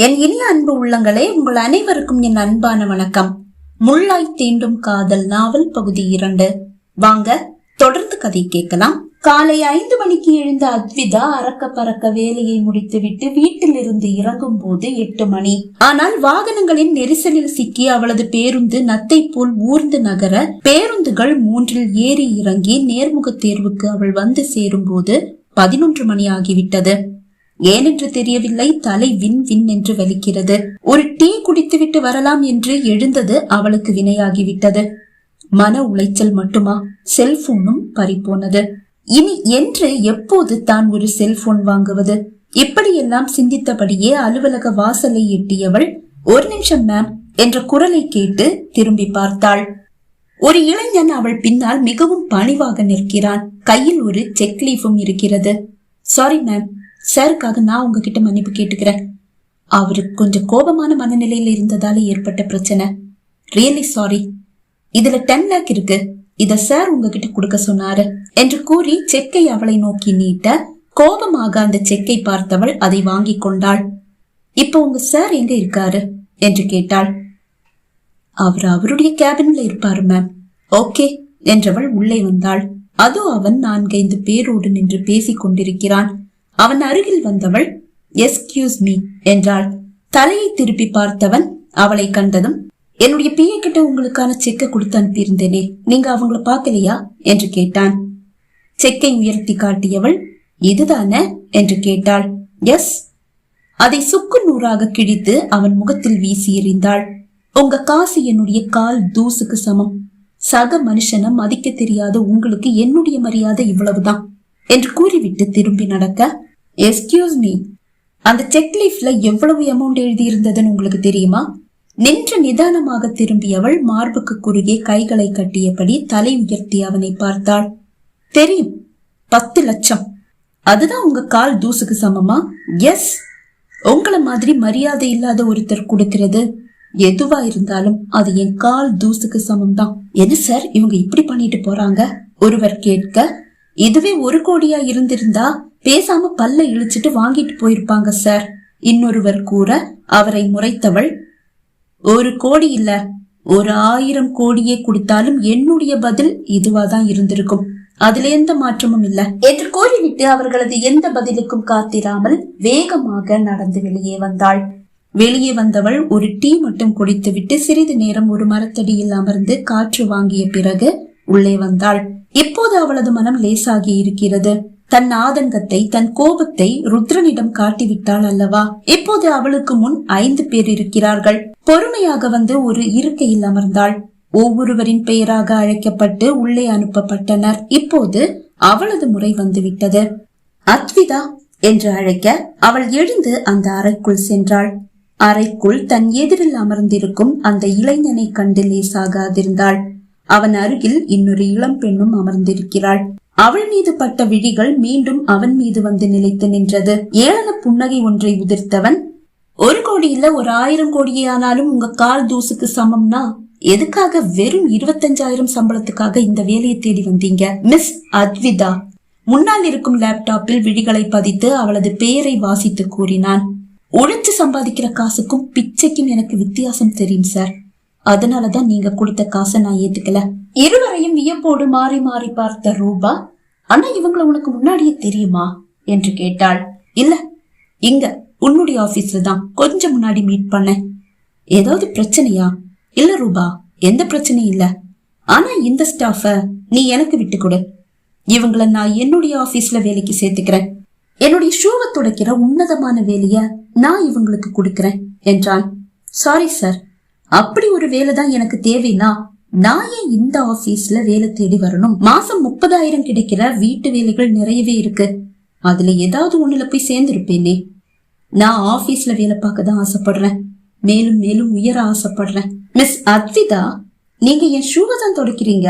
என் இனிய அன்பு உள்ளங்களே, உங்கள் அனைவருக்கும் என் அன்பான வணக்கம். முள்ளாய் தீண்டும் காதல் நாவல் பகுதி 2. வாங்க தொடர்ந்து கதை கேட்கலாம். காலை 5 மணிக்கு எழுந்த அத்விதா அறக்க பறக்க வேலையை முடித்துவிட்டு வீட்டில் இருந்து இறங்கும் போது 8 மணி. ஆனால் வாகனங்களின் நெரிசலில் சிக்கி அவளது பேருந்து நத்தை போல் ஊர்ந்து நகர பேருந்துகள் 3 ஏறி இறங்கி நேர்முக தேர்வுக்கு அவள் வந்து சேரும் போது 11 மணி ஆகிவிட்டது. ஏனென்று தெரியவில்லை, தலை வின் வின் என்று வலிக்கிறது. ஒரு டீ குடித்துவிட்டு வரலாம் என்று எழுந்தது அவளுக்கு வினையாகிவிட்டது. மன உளைச்சல் மட்டுமா, செல்போனும் பறிபோனது. இனி என்று எப்போது தான் ஒரு செல்போன் வாங்குவது? இப்படியெல்லாம் சிந்தித்தபடியே அலுவலக வாசலை எட்டியவள், ஒரு நிமிஷம் மேம் என்ற குரலை கேட்டு திரும்பி பார்த்தாள். ஒரு இளைஞன் அவள் பின்னால் மிகவும் பணிவாக நிற்கிறான். கையில் ஒரு செக் லீஃபும் இருக்கிறது. சாரி மேம், சாருக்காக நான் உங்ககிட்ட மன்னிப்பு கேட்டுக்கிறேன். அவருக்கு கொஞ்சம் கோபமான மனநிலையில இருந்ததால ஏற்பட்ட பிரச்சனை. Really sorry. இதுல 10 lakh இருக்கு, இத சார் உங்ககிட்ட கொடுக்க சொன்னாரு என்று கூறி செக்கை அவளை நோக்கி நீட்ட, கோபமாக அந்த செக்கை பார்த்தவள் அதை வாங்கி கொண்டாள். இப்ப உங்க சார் எங்க இருக்காரு என்று கேட்டாள். அவர் அவருடைய கேபின்ல இருப்பாரு மேம். ஓகே என்றவள் உள்ளே வந்தாள். அதோ அவன் 4-5 பேரோடு நின்று பேசிக் கொண்டிருக்கிறான். அவன் அருகில் வந்தவள் எஸ்கியூஸ் மீ என்றாள். தலையை திருப்பி பார்த்தவன் அவளை கண்டதும், என்னுடைய பிஏ கிட்ட உங்களுக்கான செக்கை கொடுத்து அனுப்பியிருந்தேனே, நீங்க அவங்கள பாக்கலையா என்று கேட்டான். செக்கை உயர்த்தி காட்டியவள், இதுதானே என்று கேட்டாள். எஸ். அதை சுக்கு நூறாக கிழித்து அவன் முகத்தில் வீசி எறிந்தாள். உங்க காசு என்னுடைய கால் தூசுக்கு சமம். சக மனுஷனை மதிக்க தெரியாத உங்களுக்கு என்னுடைய மரியாதை இவ்வளவுதான் என்று கூறிவிட்டு திரும்பி நடக்க, எஸ்கியூஸ் மீ, அந்த செக் லீஃப்ல எவ்வளவு அமௌண்ட் எழுதி இருந்ததுன்னு உங்களுக்கு தெரியுமா? நின்று நிதானமாக திரும்பியவள் மார்புக்கு குறுகே கைகளை கட்டியபடி தலை உயர்த்தி அவனை பார்த்தாள். தெரியும், 10 லட்சம். அதுதான் உங்க கால் தூசுக்கு சமமா? எஸ். உங்களை மாதிரி மரியாதை இல்லாத ஒருத்தர் கொடுக்கிறது எதுவா இருந்தாலும் அது என் கால் தூசுக்கு சமம் தான். என்ன சார் இவங்க இப்படி பண்ணிட்டு போறாங்க? ஒருவர் கேட்க, இதுவே 1 கோடியா இருந்திருந்தா பேசாம பல்ல இழிச்சிட்டு வாங்கிட்டு போயிருப்பாங்க சார். இன்னொருவர் கூற, அவரை முறைத்தவள், 1 கோடி இல்ல, 1000 கோடியே கொடுத்தாலும் என்னுடைய பதில் இதுவாதான் இருந்திருக்கும், அதுல எந்த மாற்றமும் இல்ல என்று கூறிவிட்டு அவர்களது எந்த பதிலுக்கும் காத்திராமல் வேகமாக நடந்து வெளியே வந்தாள். வெளியே வந்தவள் ஒரு டீ மட்டும் குடித்துவிட்டு சிறிது நேரம் ஒரு மரத்தடியில் அமர்ந்து காற்று வாங்கிய பிறகு உள்ளே வந்தாள். இப்போது அவளது மனம் லேசாகி இருக்கிறது. தன் ஆதங்கத்தை, தன் கோபத்தை ருத்ரனிடம் காட்டிவிட்டாள் அல்லவா? இப்போது அவளுக்கு முன் 5 பேர் இருக்கிறார்கள். பொறுமையாக வந்து ஒரு இருக்கையில் அமர்ந்தாள். ஒவ்வொருவரின் பெயராக அழைக்கப்பட்டு உள்ளே அனுப்பப்பட்டனர். இப்போது அவளது முறை வந்துவிட்டது. அத்விதா என்று அழைக்க அவள் எழுந்து அந்த அறைக்குள் சென்றாள். அறைக்குள் தன் எதிரில் அமர்ந்திருக்கும் அந்த இளைஞனை கண்டு லேசாக அதிர்ந்தாள். அவன் அருகில் இன்னொரு இளம் பெண்ணும் அமர்ந்திருக்கிறாள். அவள் மீது பட்ட விழிகள் மீண்டும் அவன் மீது வந்து நிலைத்து நின்றது. ஏளன புன்னகை ஒன்றை உதிர்த்தவன், 1 கோடி இல்ல, 1000 கோடியே ஆனாலும் உங்க கால் தூசுக்கு சமம்னா எதுக்காக வெறும் 25,000 சம்பளத்துக்காக இந்த வேலையை தேடி வந்தீங்க? மிஸ் அத்விதா முன்னால் இருக்கும் லேப்டாப்பில் விழிகளை பதித்து அவளது பெயரை வாசித்து கூறினான். உழைச்சு சம்பாதிக்கிற காசுக்கும் பிச்சைக்கும் எனக்கு வித்தியாசம் தெரியும் சார். அதனாலதான் நீங்க கொடுத்த காசை நான் ஏத்துக்கல. இருவரையும் வியப்போடு மாறி மாறி பார்த்த ரூபா, ஆனா இவங்களை உனக்கு முன்னாடியே தெரியுமா என்று கேட்டாள். இல்ல, இங்க உன்னுடைய ஆபீஸ்ல தான் கொஞ்சம் முன்னாடி மீட் பண்ணேன். ஏதாவது பிரச்சனையா? இல்ல ரூபா, எந்த பிரச்சனையும் இல்ல. ஆனா இந்த ஸ்டாஃப நீ எனக்கு விட்டு கொடு. இவங்களை நான் என்னுடைய ஆபீஸ்ல வேலைக்கு சேர்த்துக்கிறேன். என்னுடைய ஷூவை துடைக்கிற உன்னதமான வேலைய நான் இவங்களுக்கு கொடுக்கிறேன் என்றான். சாரி சார், அப்படி ஒரு வேலைதான் எனக்கு தேவைன்னா நான் ஏன் இந்த ஆபீஸ்ல வேலை தேடி வரணும்? மாசம் 30,000 கிடைக்கிற வீட்டு வேலைகள் நிறையவே இருக்கு. அதுல ஏதாவது ஒண்ணுல போய் சேர்ந்திருப்பேனே. நான் ஆபீஸ்ல வேலை பார்க்க தான் ஆசைப்படுறேன். மேலும் மேலும் உயர ஆசைப்படுறேன். மிஸ் அத்விதா, நீங்க என் ஷூவை தான் துடைக்கிறீங்க.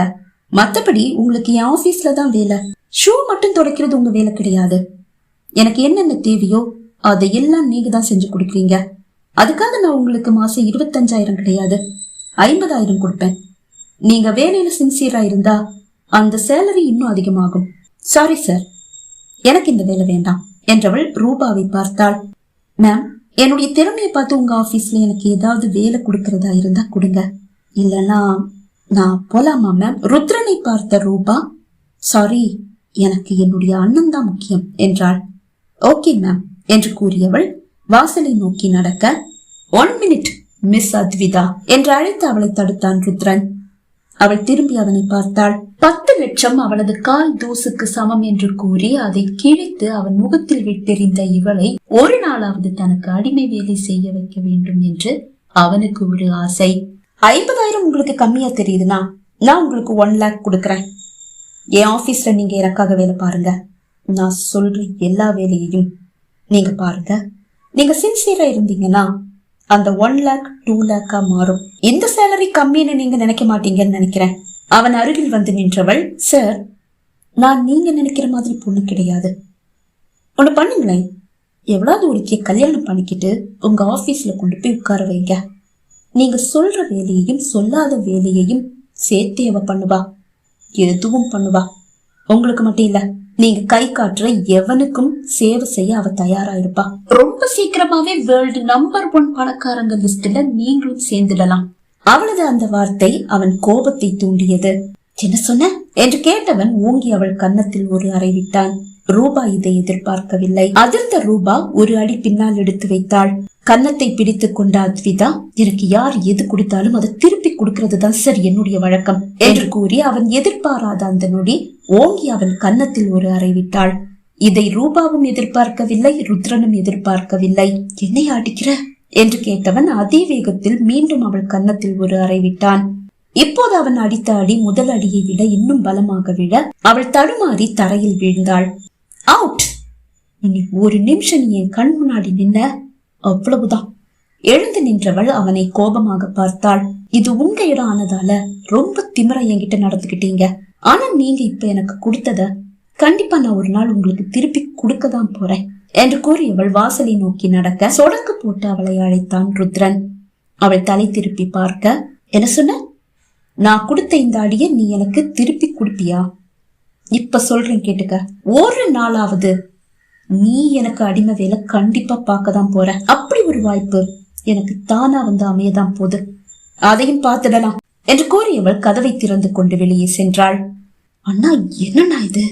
மத்தபடி உங்களுக்கு என் ஆபீஸ்ல தான் வேலை. ஷூ மட்டும் துடைக்கிறது உங்க வேலை கிடையாது. எனக்கு என்னென்ன தேவையோ அதையெல்லாம் நீங்க தான் செஞ்சு கொடுக்குறீங்க. அதுக்காக நான் உங்களுக்கு மாசம் 25,000 கிடையாது, 50,000 கொடுப்பேன். நீங்க வேலையில சின்சியரா இருந்தா அந்த சேலரி இன்னும் அதிகமாகும். சாரி சார், எனக்கு இந்த வேலை வேண்டாம் என்றவள் ரூபாவை பார்த்தாள். மேம், என்னுடைய திறமையை பார்த்து உங்க ஆபீஸ்ல எனக்கு ஏதாவது வேலை கொடுக்கறதா இருந்தா கொடுங்க, இல்லனா நான் போலாமா மேம்? ருத்ரனை பார்த்த ரூபா, சாரி, எனக்கு என்னுடைய அண்ணன் தான் முக்கியம் என்றாள். ஓகே மேம் என்று கூறியவள் வாசலை நோக்கி நடக்க, 1 மினிட் மிஸ் அத்விதா என்று அழைத்து அவளை தடுத்தான் ருத்ரன். அவள் திரும்பி அவனை பார்த்தாள். 10 லட்சம் அவளது கால் தூசுக்கு சமம் என்று கூறி அதை கிழித்து அவன் முகத்தில் விட்டெறிந்த இவளை ஒரு நாளாவது தனக்கு அடிமை வேலை செய்ய வைக்க வேண்டும் என்று அவனுக்கு ஒரு ஆசை. 50,000 உங்களுக்கு கம்மியா தெரியுதுன்னா நான் உங்களுக்கு 1 லேக் கொடுக்கறேன். என் ஆபீஸ்ல நீங்க எனக்காக வேலை பாருங்க. நான் சொல்ற எல்லா வேலையையும் நீங்க பாருங்க. நீங்க சின்சியரா இருந்தீங்கன்னா அந்த 1 லேக் 2 லேக்கா மாறும். இந்த சேலரி கம்மின்னு நீங்க நினைக்க மாட்டீங்கன்னு நினைக்கிறேன். அவன் அருகில் வந்து நின்றவள், சார், நான் நீங்க நினைக்கிற மாதிரி பொண்ணு கிடையாது. ஒண்ணு பண்ணுங்களேன், எவ்வளவு ஒருத்திய கல்யாணம் பண்ணிக்கிட்டு உங்க ஆபீஸ்ல கொண்டு போய் உட்கார வைங்க. நீங்க சொல்ற வேலையையும் சொல்லாத வேலையையும் சேர்த்து அவ பண்ணுவா, எதுவும் பண்ணுவா. உங்களுக்கு மட்டும் இல்ல, நீங்க கை காட்டுற எவனுக்கும் சேவை செய்ய அவ தயாரா இருப்பா. ரொம்ப சீக்கிரமாவே வேர்ல்டு நம்பர் 1 பணக்காரங்க லிஸ்ட்ல நீங்களும் சேர்ந்துடலாம். அவளது அந்த வார்த்தை அவன் கோபத்தை தூண்டியது. என்ன சொன்ன என்று கேட்டவன் ஓங்கி அவள் கன்னத்தில் ஒரு அறை விட்டான். ரூபா இதை எதிர்பார்க்கவில்லை. அதிர்ந்த ரூபா ஒரு அடி பின்னால் எடுத்து வைத்தாள். கன்னத்தை பிடித்துக் கொண்ட அத்விதா, எனக்கு யார் எது கொடுத்தாலும் அதை திருப்பி கொடுக்கறதுதான் சார் என்னுடைய வழக்கம் என்று கூறி அவன் எதிர்பாராத அந்த நொடி ஓங்கி அவன் கன்னத்தில் ஒரு அறை விட்டாள். இதை ரூபாவும் எதிர்பார்க்கவில்லை, ருத்ரனும் எதிர்பார்க்கவில்லை. என்னை அடிக்கிற என்று கேட்டவன் அதிவேகத்தில் மீண்டும் அவள் கன்னத்தில் ஒரு அறை விட்டான். இப்போது அவன் அடித்த அடி முதல் அடியை விட இன்னும் பலமாக விழ அவள் தடுமாறி தரையில் வீழ்ந்தாள். அவுட்! இனி ஒரு நிமிஷம் நீ என் கண் முன்னாடி நின்ன, அவ்வளவுதான். எழுந்து நின்றவள் அவனை கோபமாக பார்த்தாள். இது உங்க இடம் ஆனதால ரொம்ப திமிரா என்கிட்ட நடந்துகிட்டீங்க. ஆனா நீங்க இப்ப எனக்கு கொடுத்தத கண்டிப்பா நான் ஒரு நாள் உங்களுக்கு திருப்பி கொடுக்கதான் போறேன் என்று கூறியவள் வாசலை நோக்கி நடக்க சொடக்கு போட்டு அவளை அழைத்தான் ருத்ரன். அவள் தலை திருப்பி பார்க்க, என்ன சொன்ன? நான் கொடுத்த இந்த அடிய நீ எனக்கு திருப்பி கொடுப்பியா? இப்ப சொல்றேன் கேட்டுக்க, ஒரு நாளாவது நீ எனக்கு அடிமை வேலை கண்டிப்பா பார்க்கதான் போற. அப்படி ஒரு வாய்ப்பு எனக்கு தானா வந்து அமையதான் போது, அதையும் பார்த்துடலாம் என்று கூறியவள் கதவை திறந்து கொண்டு வெளியே சென்றாள். அண்ணா, என்னன்னா இது?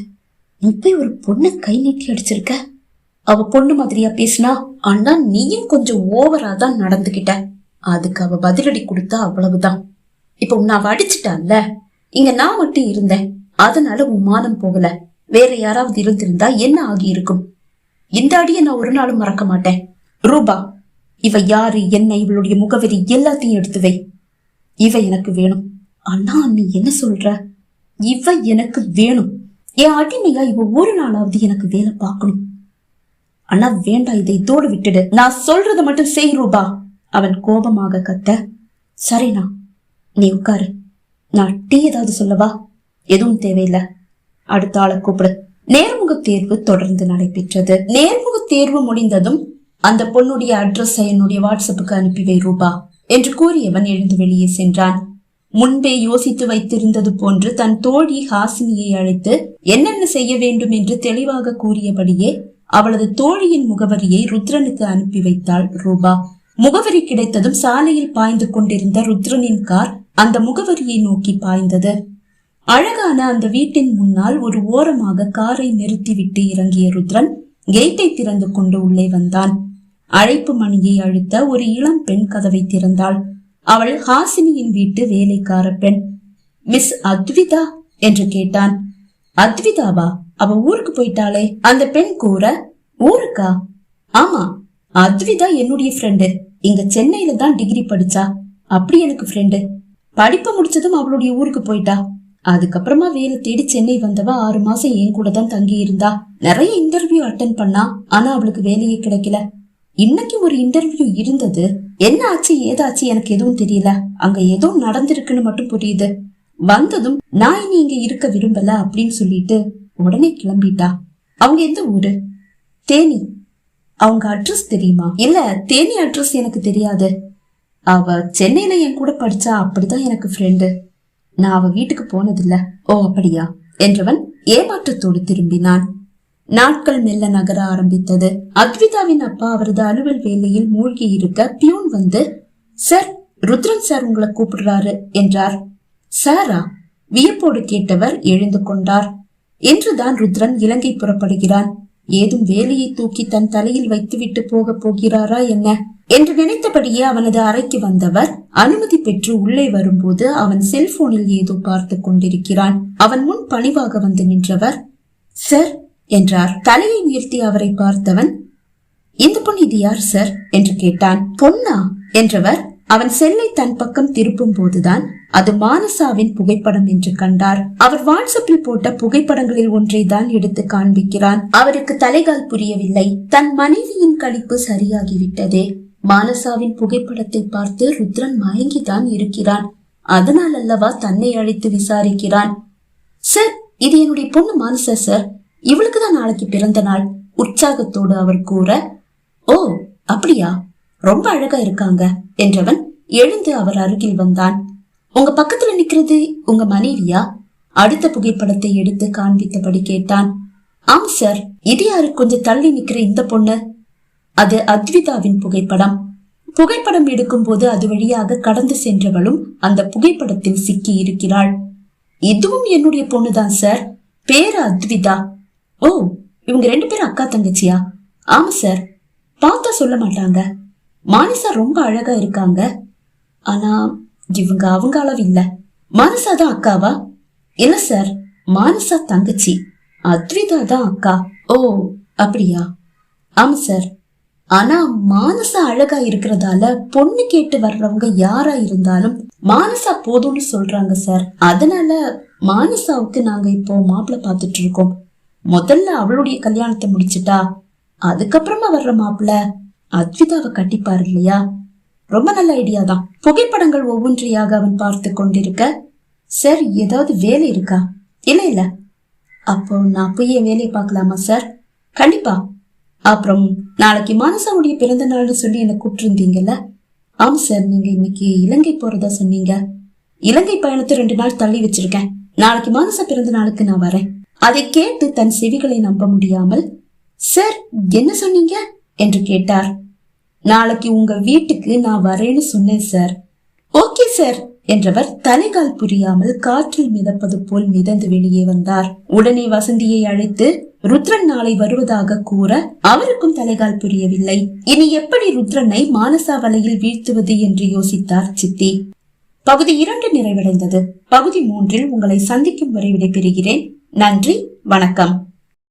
நீ போய் ஒரு பொண்ணை கை நீட்டி அடிச்சிருக்க. அவ பொண்ணு மாதிரியா பேசினா? அண்ணா, நீயும் கொஞ்சம் ஓவரா தான் நடந்துகிட்ட. அதுக்கு அவ பதிலடி கொடுத்தா அவ்வளவுதான். இப்ப உன்னை அவ அடிச்சுட்டான்ல, இங்க நான் மட்டும் இருந்தேன், அதனால உன் மானம் போகல. வேற யாராவது இருந்திருந்தா என்ன ஆகி இருக்கும்? இந்த அடியை நான் ஒரு நாளும் மறக்க மாட்டேன். ரூபா, இவ யாரு, என்ன, இவளுடைய முகவரி எல்லாத்தையும் எடுத்து வை. இவ எனக்கு வேணும். அண்ணா, நீ என்ன சொல்ற? இவ எனக்கு வேணும். என் அடிமையா இவ ஒரு நாளாவது எனக்கு வேலை பார்க்கணும். அண்ணா வேண்டாம், இதை இதோடு விட்டுடு. நான் சொல்றத மட்டும் செய் ரூபா. அவன் கோபமாக கத்த. சரிண்ணா, நீ உட்காரு. நான் டீ ஏதாவது சொல்லவா? எதுவும் தேவையில்லை, அடுத்த ஆளை கூப்பிடு. நேர்முக தேர்வு தொடர்ந்து நடைபெற்றது. நேர்முக தேர்வு முடிந்ததும் அந்த பொண்ணுடைய அட்ரஸ் என்னுடைய வாட்ஸ்அப்புக்கு அனுப்பிவை ரூபா என்று கூறியவன் எழுந்து வெளியே சென்றான். முன்பே யோசித்து வைத்திருந்தது போன்று தன் தோழி ஹாசினியை அழைத்து என்னென்ன செய்ய வேண்டும் என்று தெளிவாக கூறியபடியே அவளது தோழியின் முகவரியை ருத்ரனுக்கு அனுப்பி வைத்தாள் ரூபா. முகவரி கிடைத்ததும் சாலையில் பாய்ந்து கொண்டிருந்த ருத்ரனின் கார் அந்த முகவரியை நோக்கி பாய்ந்தது. அழகான அந்த வீட்டின் முன்னால் ஒரு ஓரமாக காரை நிறுத்திவிட்டு இறங்கிய ருத்ரன் கேட்டை திறந்து கொண்டு உள்ளே வந்தான். அழைப்பு மணியை அழுத்த ஒரு இளம் பெண் கதவை திறந்தாள். அவள் ஹாசினியின் வீட்டு வேலைக்கார பெண். மிஸ் அத்விதா என்று கேட்டான். அத்விதாவா? அவ ஊருக்கு போயிட்டாளே அந்த பெண் கூற. ஊருக்கா? ஆமா, அத்விதா என்னுடைய ஃப்ரெண்டு. இங்க சென்னையில தான் டிகிரி படிச்சா. அப்படி எனக்கு ஃப்ரெண்டு. படிப்பு முடிச்சதும் அவளுடைய ஊருக்கு போயிட்டா. அதுக்கப்புறமா வேலை தேடி சென்னை வந்தவ 6 மாசம் என் கூட தான் தங்கி இருந்தா. நிறைய இன்டர்வியூ அட்டன் பண்ணா, ஆனா அவளுக்கு வேலையே கிடைக்கல. இன்னைக்கு ஒரு இன்டர்வியூ இருந்தது. என்ன ஆச்சு ஏதாச்சு எனக்கு எதுவும் தெரியல. அங்க ஏதோ நடந்திருக்குன்னு மட்டும் புரியுது. வந்ததும் நான் இனி இங்க இருக்க விரும்பல அப்படின்னு சொல்லிட்டு உடனே கிளம்பிட்டா. அவங்க எந்த ஊரு? தேனி. அவங்க அட்ரஸ் தெரியுமா? இல்ல, தேனி அட்ரஸ் எனக்கு தெரியாது. அவ சென்னையில என் கூட படிச்சா, அப்படிதான் எனக்கு ஃப்ரெண்டு. நான் அவ வீட்டுக்கு போனதில்ல. ஓ அப்படியா என்றவன் ஏமாற்றத்தோடு திரும்பினான். நாட்கள் மெல்ல நகர ஆரம்பித்தது. அத்விதாவின் அப்பா அவரது அலுவல் வேலையில் மூழ்கி இருக்க பியூன் வந்து, சார், ருத்ரன் சார் உங்களை கூப்பிடுறாரு என்றார். சாரா? வியப்போடு கேட்டவர் எழுந்து கொண்டார். என்றுதான் ருத்ரன் இலங்கை புறப்படுகிறான். ஏதும் வேலையை தூக்கி தன் தலையில் வைத்துவிட்டு போக போகிறாரா என்ன என்று நினைத்தபடியே அவனது அறைக்கு வந்தவர் அனுமதி பெற்று உள்ளே வரும்போது அவன் செல்போனில் ஏதோ பார்த்து கொண்டிருக்கிறான். அவன் முன் பணிவாக வந்து நின்றவர், சார் என்றார். தலையை உயர்த்தி அவரை பார்த்தவன், இந்த பொண்ணு இது யார் சார் என்று கேட்டான். பொண்ணா என்றவர் அவன் செல்லை தன் பக்கம் திருப்பும் போதுதான் அது மானசாவின் புகைப்படம் என்று கண்டார். அவர் வாட்ஸ்அப்பில் போட்ட புகைப்படங்களில் ஒன்றை தான் எடுத்து காண்பிக்கிறான். அவருக்கு தலைகால் புரியவில்லை. தன் மனைவியின் கழிப்பு சரியாகிவிட்டதே. மானசாவின் புகைப்படத்தை பார்த்து ருத்ரன் மயங்கிதான் இருக்கிறான். அதனால் அல்லவா தன்னை அழைத்து விசாரிக்கிறான். சார், இது என்னுடைய பொண்ணு மானசா சார். இவளுக்குதான் நாளைக்கு பிறந்த நாள். உற்சாகத்தோடு அவர் கூற, ஓ அப்படியா, ரொம்ப அழகா இருக்காங்க என்றவன் எழுந்து அவர் அருகில் வந்தான். உங்க பக்கத்துல நிக்கிறது உங்க மனைவியா? அடுத்த புகைப்படத்தை எடுத்து காண்பித்தபடி கேட்டான். ஆம் சார். இது யாரு கொஞ்சம் தள்ளி நிக்கிற இந்த பொண்ணு? அது அத்விதாவின் புகைப்படம். புகைப்படம் எடுக்கும் போது அது வழியாக கடந்து சென்றவளும் அந்த புகைப்படத்தில் சிக்கி இருக்கிறாள். இதுவும் என்னுடைய பொண்ணுதான் சார். பேரு அத்விதா. ஓ, இவங்க 2 பேரும் அக்கா தங்கச்சியா? ஆமா சார். பார்த்தா சொல்ல மாட்டாங்க. மானசா ரொம்ப அழகா இருக்காங்க. ஆனா இவங்க அவங்க அளவு இல்ல. மானசா தான் அக்காவா? இல்ல சார், மானசா தங்கச்சி, அத்விதா தான் அக்கா. ஓ அப்படியா? ஆமா சார். ஆனா மானசா அழகா இருக்கிறதால பொண்ணு கேட்டு வர்றவங்க யாரா இருந்தாலும் மானசா போதும்னு சொல்றாங்க சார். அதனால மானசாவுக்கு நாங்க இப்போ மாப்பிள்ள பாத்துட்டு இருக்கோம். முதல்ல அவளுடைய கல்யாணத்தை முடிச்சுட்டா அதுக்கப்புறமா வர்ற மாப்பிள்ள அத்விதாவை கட்டிப்பாரு இல்லையா? ரொம்ப நல்ல ஐடியா தான். புகைப்படங்கள் ஒவ்வொன்றையாக அவன் பார்த்து கொண்டிருக்க, சார் ஏதாவது வேலை இருக்கா? இல்ல இல்ல. அப்போ நான் போய் என் வேலையை பார்க்கலாமா சார்? கண்டிப்பா. அப்புறம் நாளைக்கு மானசாவுடைய பிறந்த நாள்னு சொல்லி என்ன கூப்பிட்டுருந்தீங்கல்ல? ஆமா சார். நீங்க இன்னைக்கு இலங்கை போறதா சொன்னீங்க. இலங்கை பயணத்தை 2 நாள் தள்ளி வச்சிருக்கேன். நாளைக்கு மானசா பிறந்த நாளுக்கு நான் வரேன். அதை கேட்டு தன் செவிகளை நம்ப முடியாமல், சார் என்ன சொன்னீங்க என்று கேட்டார். நாளைக்கு உங்க வீட்டுக்கு நான் வரேன்னு சொன்னேன் சார். ஓகே சார் என்றவர் தலைகால் புரியாமல் காற்றில் மிதப்பது போல் மிதந்து வெளியே வந்தார். உடனே வசந்தியை அழைத்து ருத்ரன் நாளை வருவதாக கூற அவருக்கும் தலைகால் புரியவில்லை. இனி எப்படி ருத்ரனை மானசா வலையில் வீழ்த்துவது என்று யோசித்தார் சித்தி. பகுதி 2 நிறைவடைந்தது. பகுதி 3 உங்களை சந்திக்கும் வரை விடைபெறுகிறேன். நன்றி, வணக்கம்.